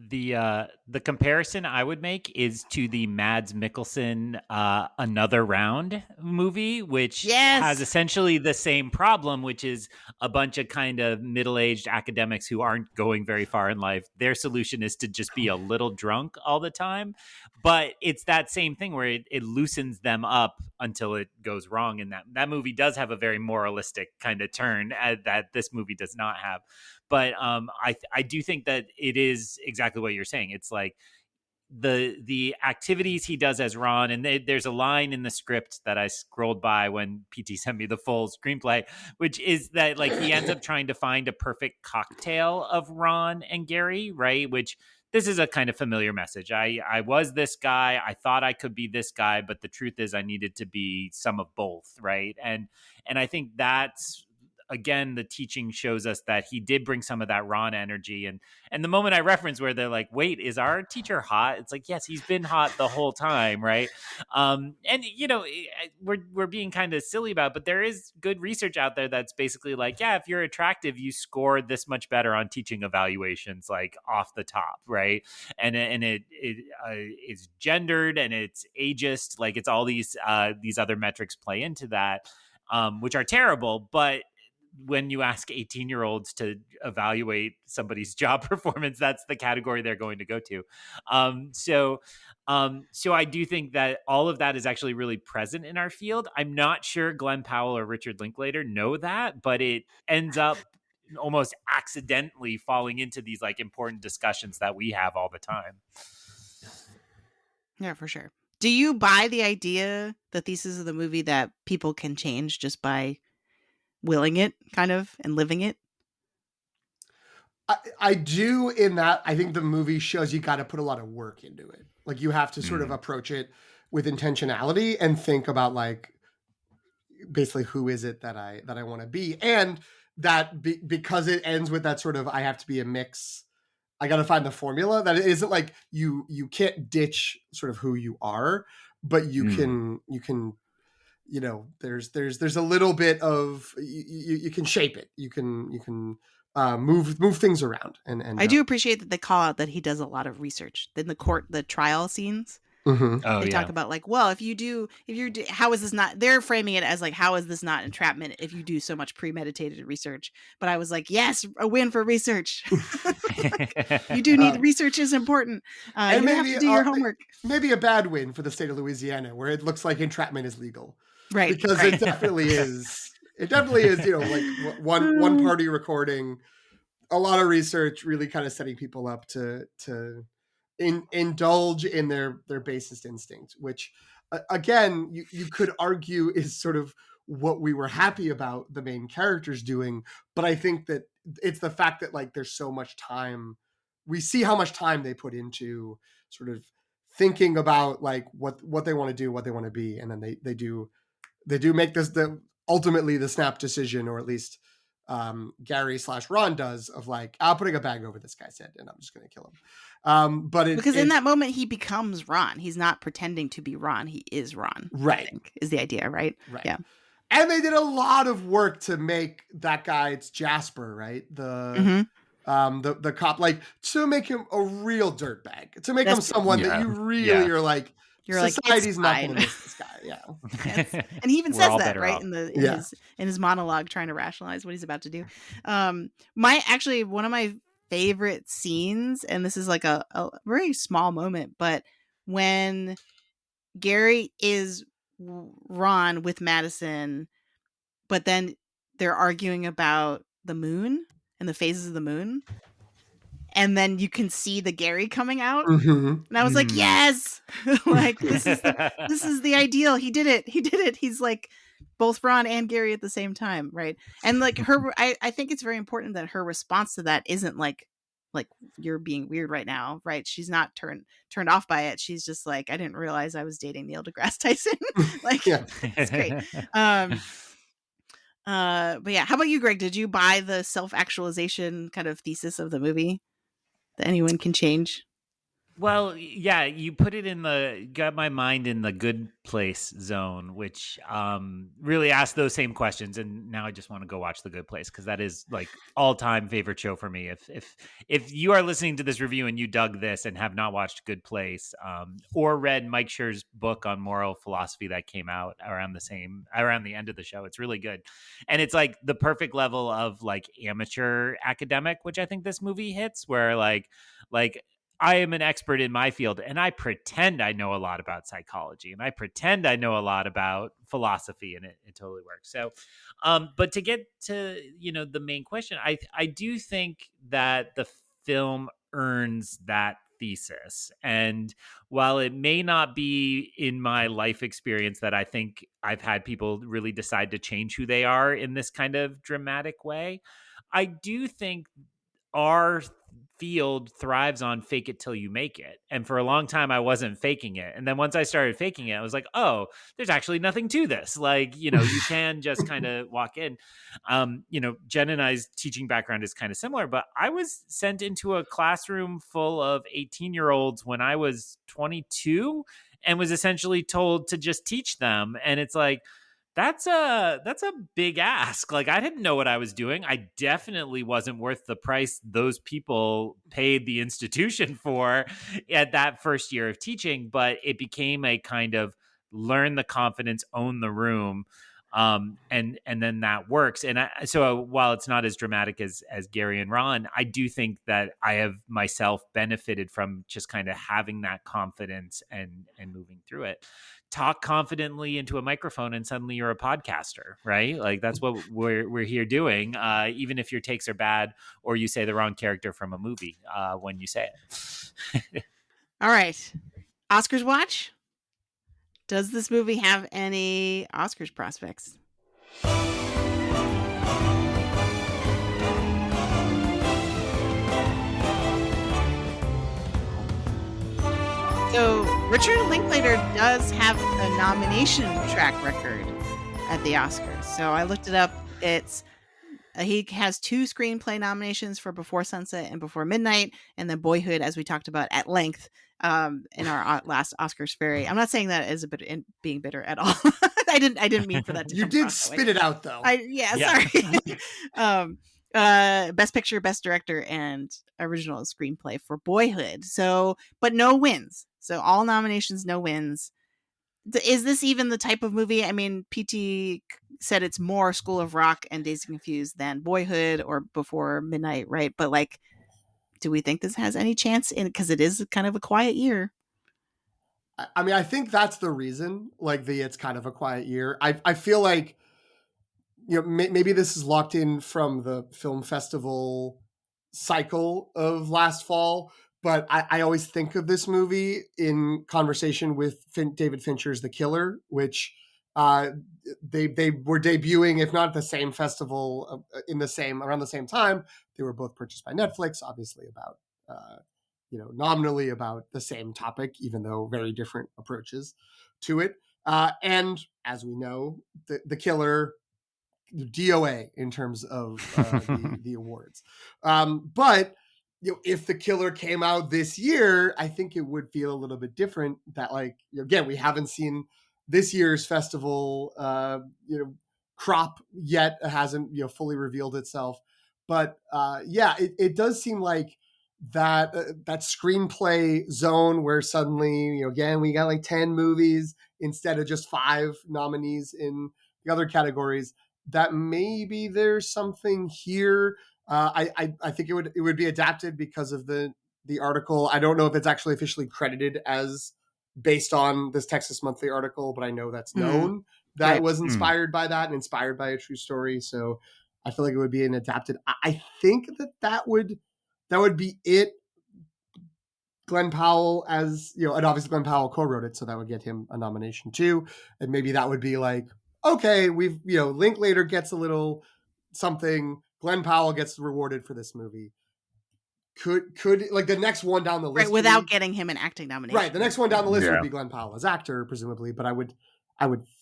The comparison I would make is to the Mads Mikkelsen Another Round movie, which has essentially the same problem, which is a bunch of kind of middle-aged academics who aren't going very far in life. Their solution is to just be a little drunk all the time. But it's that same thing where it loosens them up until it goes wrong. And that movie does have a very moralistic kind of turn that this movie does not have. But I do think that it is exactly what you're saying. It's like the activities he does as Ron, and there's a line in the script that I scrolled by when PT sent me the full screenplay, which is that like he ends up trying to find a perfect cocktail of Ron and Gary, right? Which this is a kind of familiar message. I was this guy. I thought I could be this guy, but the truth is I needed to be some of both, right? And I think that's, again, the teaching shows us that he did bring some of that Ron energy. And the moment I reference where they're like, wait, is our teacher hot? It's like, yes, he's been hot the whole time. Right. And you know, we're being kind of silly about it, but there is good research out there that's basically like, yeah, if you're attractive, you score this much better on teaching evaluations, like off the top. Right. And it is gendered and it's ageist. Like it's all these other metrics play into that, which are terrible. But when you ask 18-year-olds to evaluate somebody's job performance, that's the category they're going to go to. So I do think that all of that is actually really present in our field. I'm not sure Glenn Powell or Richard Linklater know that, but it ends up almost accidentally falling into these like important discussions that we have all the time. Yeah, for sure. Do you buy the idea, the thesis of the movie, that people can change just by willing it kind of and living it? I do, in that I think the movie shows you got to put a lot of work into it. Like you have to sort of approach it with intentionality and think about like basically who is it that I want to be, and that because it ends with that sort of I have to be a mix. I got to find the formula. That it isn't like you can't ditch sort of who you are, but you can you know, there's a little bit of you can shape it. You can move things around. And I do appreciate that they call out that he does a lot of research in the trial scenes. Mm-hmm. They talk about like, well, if you do, how is this not? They're framing it as like, how is this not entrapment if you do so much premeditated research? But I was like, yes, a win for research. You do need research is important. And you have to do your homework. Maybe a bad win for the state of Louisiana, where it looks like entrapment is legal. Right. Because it definitely is. It definitely is, you know, like one party recording, a lot of research, really kind of setting people up to indulge in their basest instinct, which again, you could argue is sort of what we were happy about the main characters doing. But I think that it's the fact that like there's so much time. We see how much time they put into sort of thinking about like what they want to do, what they want to be. And then they do make this ultimately the snap decision, or at least Gary/Ron does, of like, I'm putting a bag over this guy's head and I'm just going to kill him. Because in that moment he becomes Ron. He's not pretending to be Ron. He is Ron. Right. I think, is the idea, right? Right. Yeah. And they did a lot of work to make that guy, it's Jasper, right? The cop, like to make him a real dirtbag, to make him someone that you really are like, You're like, society's it's not going fine. to miss this guy. Yeah. Yes. And he even We're says all that better right off. in his monologue, trying to rationalize what he's about to do. One of my favorite scenes, and this is like a very small moment, but when Gary is Ron with Madison, but then they're arguing about the moon and the phases of the moon, and then you can see the Gary coming out. Mhm. And I was like, yes, like this is the ideal. He did it. He's like both Ron and Gary at the same time, right? And like I think it's very important that her response to that isn't like you're being weird right now, right? She's not turned off by it. She's just like, I didn't realize I was dating Neil deGrasse Tyson. Like, Yeah. it's great. But yeah, how about you, Greg? Did you buy the self-actualization kind of thesis of the movie that anyone can change? Well, yeah, you put it got my mind in the good place zone, which really asked those same questions. And now I just want to go watch The Good Place, because that is like all-time favorite show for me. If you are listening to this review and you dug this and have not watched Good Place, or read Mike Schur's book on moral philosophy that came out around the end of the show, it's really good. And it's like the perfect level of like amateur academic, which I think this movie hits, where like I am an expert in my field, and I pretend I know a lot about psychology, and I pretend I know a lot about philosophy, and it totally works. So, but to get to, the main question, I do think that the film earns that thesis. And while it may not be in my life experience that I think I've had people really decide to change who they are in this kind of dramatic way, I do think our field thrives on fake it till you make it. And for a long time, I wasn't faking it. And then once I started faking it, I was like, oh, there's actually nothing to this. Like, you can just kind of walk in. Jen and I's teaching background is kind of similar, but I was sent into a classroom full of 18-year-olds when I was 22 and was essentially told to just teach them. And it's like, that's a big ask. Like, I didn't know what I was doing. I definitely wasn't worth the price those people paid the institution for at that first year of teaching, but it became a kind of learn the confidence, own the room. And then that works. And so while it's not as dramatic as Gary and Ron, I do think that I have myself benefited from just kind of having that confidence and moving through it. Talk confidently into a microphone and suddenly you're a podcaster, right? Like, that's what we're here doing. Even if your takes are bad or you say the wrong character from a movie when you say it. All right. Oscars watch. Does this movie have any Oscars prospects? So Richard Linklater does have a nomination track record at the Oscars. So I looked it up. He has 2 screenplay nominations for Before Sunset and Before Midnight, and then Boyhood, as we talked about at length in our last Oscars Ferry. I'm not saying that as being bitter at all. I didn't mean for that to You come did across spit it out, though. Sorry. Best Picture, Best Director, and Original Screenplay for Boyhood. So, but no wins. So all nominations, no wins. Is this even the type of movie? I mean, PT said it's more School of Rock and Dazed and Confused than Boyhood or Before Midnight, right? But like, do we think this has any chance in, because it is kind of a quiet year? I mean, I think that's the reason, like, it's kind of a quiet year. I feel like, maybe this is locked in from the film festival cycle of last fall, but I always think of this movie in conversation with David Fincher's The Killer, which they were debuting, if not at the same festival, around the same time. They were both purchased by Netflix, obviously about nominally about the same topic, even though very different approaches to it. And as we know, the Killer, DOA in terms of the awards. But if The Killer came out this year, I think it would feel a little bit different. That, like, again, we haven't seen this year's festival crop yet. It hasn't fully revealed itself. But it does seem like that screenplay zone where suddenly, again, we got like 10 movies instead of just 5 nominees in the other categories, that maybe there's something here. I think it would be adapted because of the article. I don't know if it's actually officially credited as based on this Texas Monthly article, but I know that's known that it was inspired by that and inspired by a true story. So I feel like it would be an adapted. I think that would be it. Glenn Powell, as and obviously Glenn Powell co-wrote it, so that would get him a nomination too. And maybe that would be like, okay, we've Linklater gets a little something, Glenn Powell gets rewarded for this movie. Could like the next one down the list, right, without getting him an acting nomination. Right, the next one down the list would be Glenn Powell as actor, presumably. But I would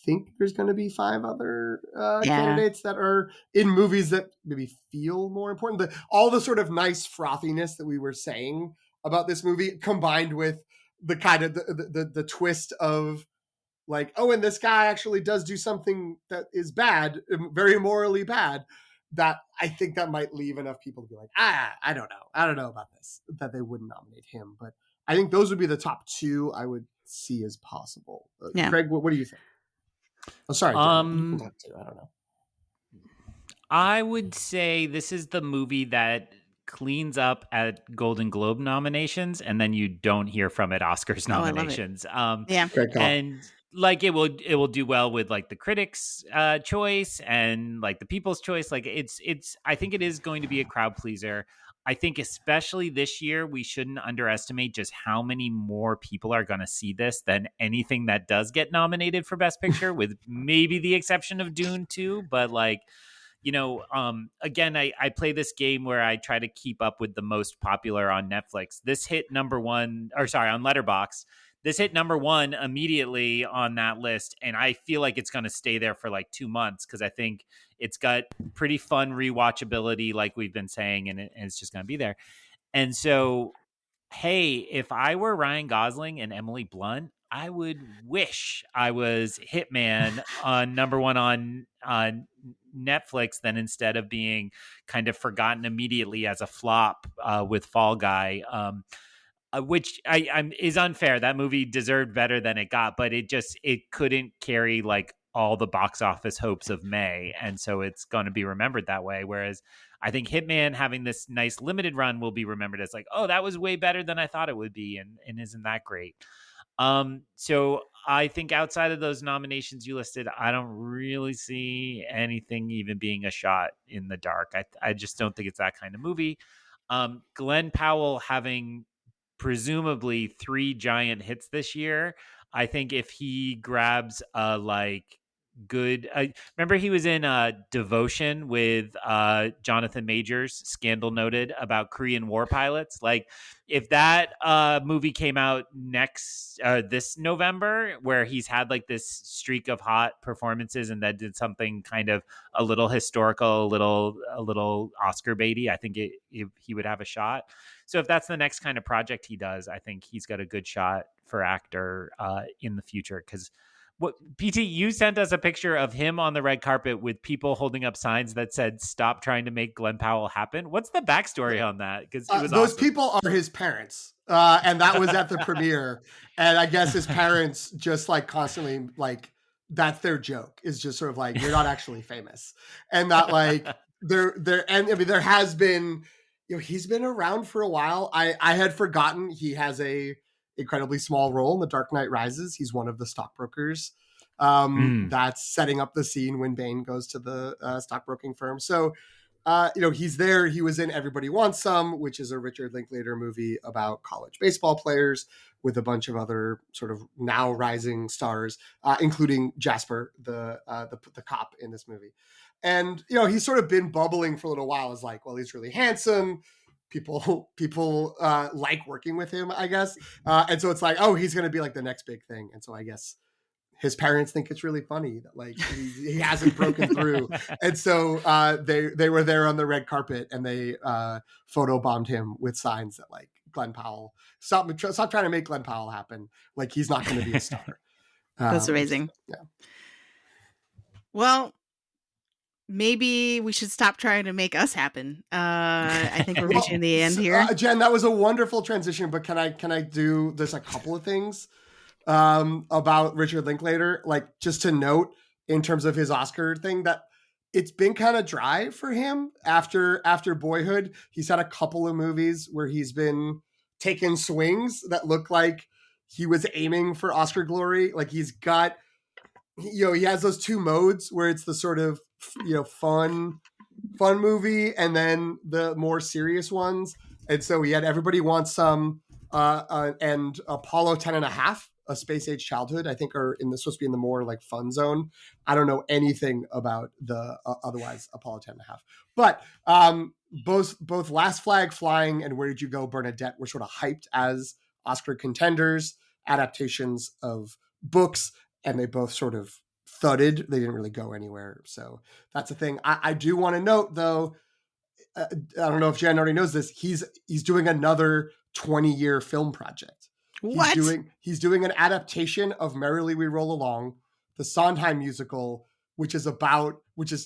think there's going to be 5 other candidates that are in movies that maybe feel more important. All the sort of nice frothiness that we were saying about this movie, combined with the kind of the twist of like, oh, and this guy actually does do something that is bad, very morally bad, that I think that might leave enough people to be like, I don't know about this, that they wouldn't nominate him. But I think those would be the top 2 I would see as possible. Craig, what do you think? Oh, sorry, Jen, you can talk too. I don't know. I would say this is the movie that cleans up at Golden Globe nominations, and then you don't hear from it Oscars nominations. Great call. And like it will do well with like the critics' choice and like the people's choice. Like it's I think it is going to be a crowd pleaser. I think especially this year, we shouldn't underestimate just how many more people are going to see this than anything that does get nominated for Best Picture, with maybe the exception of Dune 2. But like, again, I play this game where I try to keep up with the most popular on Netflix. This hit on Letterboxd. This hit number 1 immediately on that list, and I feel like it's going to stay there for like 2 months because I think it's got pretty fun rewatchability, like we've been saying, and it's just going to be there. And so, hey, if I were Ryan Gosling and Emily Blunt, I would wish I was Hitman on number 1 on Netflix, then instead of being kind of forgotten immediately as a flop with Fall Guy. Which is unfair. That movie deserved better than it got, but it couldn't carry like all the box office hopes of May. And so it's going to be remembered that way. Whereas I think Hitman having this nice limited run will be remembered as like, oh, that was way better than I thought it would be. And isn't that great? So I think outside of those nominations you listed, I don't really see anything even being a shot in the dark. I just don't think it's that kind of movie. Glenn Powell having presumably 3 giant hits this year. I think if he grabs remember he was in Devotion with Jonathan Majors, scandal noted, about Korean war pilots. Like if that movie came out this November, where he's had like this streak of hot performances and that did something kind of a little historical, a little Oscar baity, I think he would have a shot. So if that's the next kind of project he does, I think he's got a good shot for actor in the future. Because PT, you sent us a picture of him on the red carpet with people holding up signs that said, "Stop trying to make Glenn Powell happen." What's the backstory on that? Because it was those awesome. people are his parents. And that was at the premiere. And I guess his parents just like constantly like, that's their joke, is just sort of like, you're not actually famous. And that like there has been, he's been around for a while. I had forgotten he has a incredibly small role in The Dark Knight Rises. He's one of the stockbrokers that's setting up the scene when Bane goes to the stockbroking firm. So, he's there. He was in Everybody Wants Some, which is a Richard Linklater movie about college baseball players with a bunch of other sort of now rising stars, including Jasper, the cop in this movie. And, he's sort of been bubbling for a little while as like, well, he's really handsome. People like working with him, I guess. And so it's like, oh, he's going to be like the next big thing. And so I guess his parents think it's really funny that like he hasn't broken through. And so they were there on the red carpet and they photobombed him with signs that like, Glenn Powell, stop trying to make Glenn Powell happen. Like he's not going to be a star. That's amazing. Yeah. Well, maybe we should stop trying to make us happen. I think we're reaching the end here. Jen, that was a wonderful transition, but can I do there's a couple of things about Richard Linklater, like just to note in terms of his Oscar thing, that it's been kind of dry for him after Boyhood. He's had a couple of movies where he's been taking swings that look like he was aiming for Oscar glory. Like he's got, he has those two modes where it's the sort of, fun movie and then the more serious ones. And so he had Everybody Wants Some and Apollo 10.5, A Space Age Childhood, I think are supposed to be in the more like fun zone. I don't know anything about the otherwise Apollo 10.5, but both Last Flag Flying and Where Did You Go, Bernadette were sort of hyped as Oscar contenders, adaptations of books, and they both sort of thudded. They didn't really go anywhere. So that's a thing. I do want to note though, I don't know if Jen already knows this, he's doing another 20-year film project. What? He's doing an adaptation of Merrily We Roll Along, the Sondheim musical, which is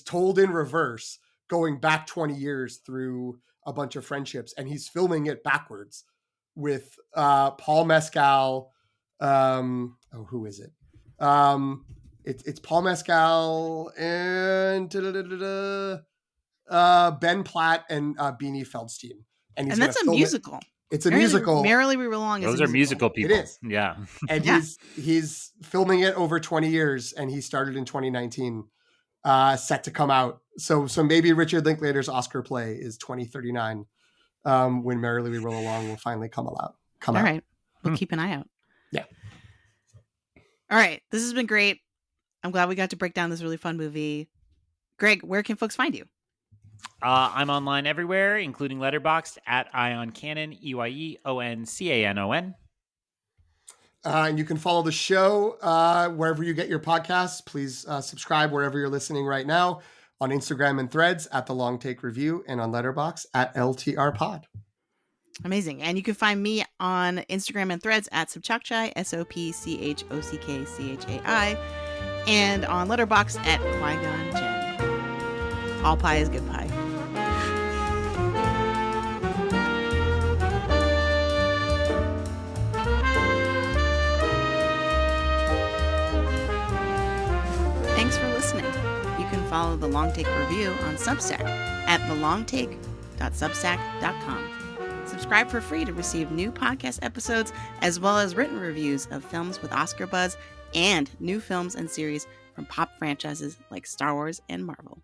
told in reverse, going back 20 years through a bunch of friendships, and he's filming it backwards with Paul Mescal. Who is it? It's Paul Mescal and Ben Platt and Beanie Feldstein. And that's a musical. It's a musical. Merrily We Roll Along is Those are musical people. It is. Yeah. And he's filming it over 20 years, and he started in 2019, set to come out. So maybe Richard Linklater's Oscar play is 2039, when Merrily We Roll Along will finally come out. All right. We'll keep an eye out. Yeah. All right. This has been great. I'm glad we got to break down this really fun movie. Greg, where can folks find you? I'm online everywhere, including Letterboxd at IonCanon, EYEONCANON. And you can follow the show wherever you get your podcasts. Please subscribe wherever you're listening right now, on Instagram and Threads at The Long Take Review, and on Letterboxd at LTR Pod. Amazing. And you can find me on Instagram and Threads at Sobchakchai, SOPCHOCKCHAI, and on Letterboxd at Qui-Gon Jinn. All pie is good pie. Thanks for listening. You can follow The Long Take Review on Substack at thelongtake.substack.com. Subscribe for free to receive new podcast episodes, as well as written reviews of films with Oscar buzz and new films and series from pop franchises like Star Wars and Marvel.